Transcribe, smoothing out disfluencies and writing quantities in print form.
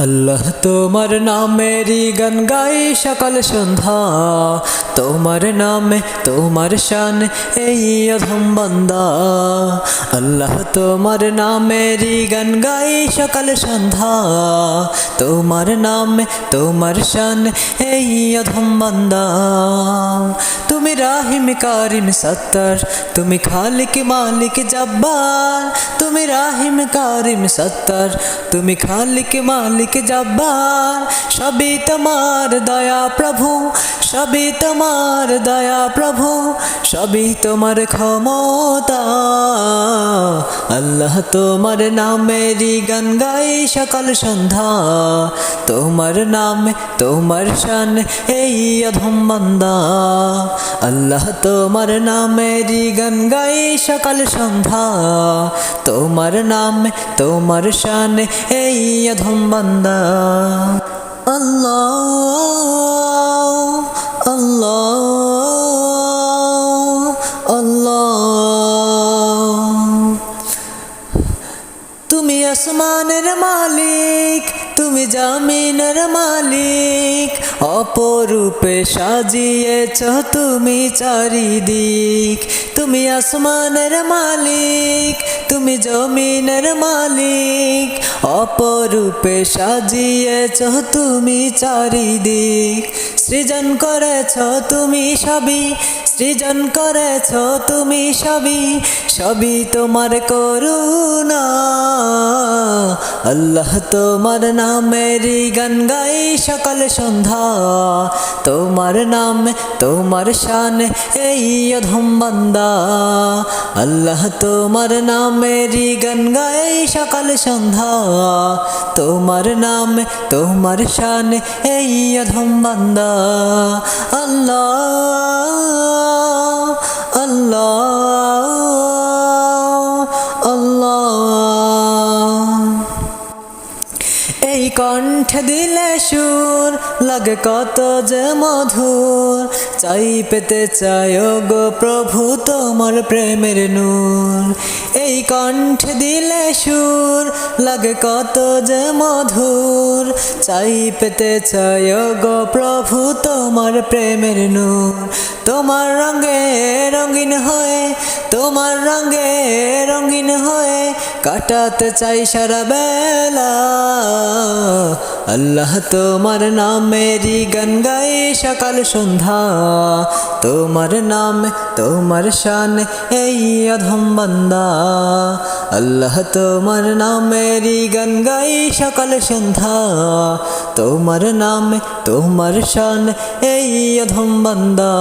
আল্লাহ তোমার নামেরই গান গাই সকাল সন্ধ্যা, তোমার নামে তোমার শান এই অধম বান্দা। আল্লাহ তোমার নামেরই গান গাই সকাল সন্ধ্যা, তোমার নামে তোমার শান এই অধম বান্দা। তুমি রাহিম কারিম সত্তর, তুমি খালিক মালিক জব্বার। তুমি রাহিম কারিম সত্তর, তুমি খালিক মালিক জব্বার। সবই তোমার দয়া প্রভু, সবই তোমার দয়া প্রভু, সবই তোমার ক্ষমতা। আল্লাহ তোমার নামেরই গান গাই সকাল সন্ধ্যা, তোমার নামে তোমার শান এই অধম বান্দা। আল্লাহ তোমার নামেরই গান গাই সকাল সন্ধ্যা, তোমার নামে তোমার শান এই অধম বান্দা। আল্লাহ আল্লাহ আল্লাহ। তুমি আসমানের মালিক, তুমি জামিনের মালিক, অপরূপে সাজিয়েছ তুমি চারিদিক। তুমি আসমানের মালিক, তুমি জমিনের মালিক, অপরূপে সাজিয়েছ তুমি চারিদিক। সৃজন করেছ তুমি সবই, সৃজন করেছ তুমি সবই, সবই তোমার করুণা। আল্লাহ তোমার নামেরই গান গাই সকাল সন্ধ্যা, তোমার নামে তোমার শান এই অধম বান্দা। আল্লাহ তোমার নামেরই গান গাই সকাল সন্ধ্যা, তোমার নামে তোমার শান এই অধম বান্দা। আল্লাহ আল্লাহ আল্লাহ। এই কণ্ঠে দিলে সুর লাগে কত যে মধুর, চাই পেতে চাই গো প্রভু তোমার প্রেমের নূর। এই কণ্ঠে দিলে সুর লাগে কত যে মধুর, চাই পেতে চাই গো প্রভু তোমার প্রেমের নূর। তোমার রঙে রঙিন হয়ে, তোমার রঙে রঙিন হয়ে কাটাতে চাই সারা বেলা। আল্লাহ তোমার নামেরই গান গাই সকাল সন্ধ্যা, তোমার নামে তোমার শান এই অধম বান্দা। আল্লাহ তোমার নামেরই গান গাই সকাল সন্ধ্যা, তোমার নামে তোমার শান এই অধম বান্দা।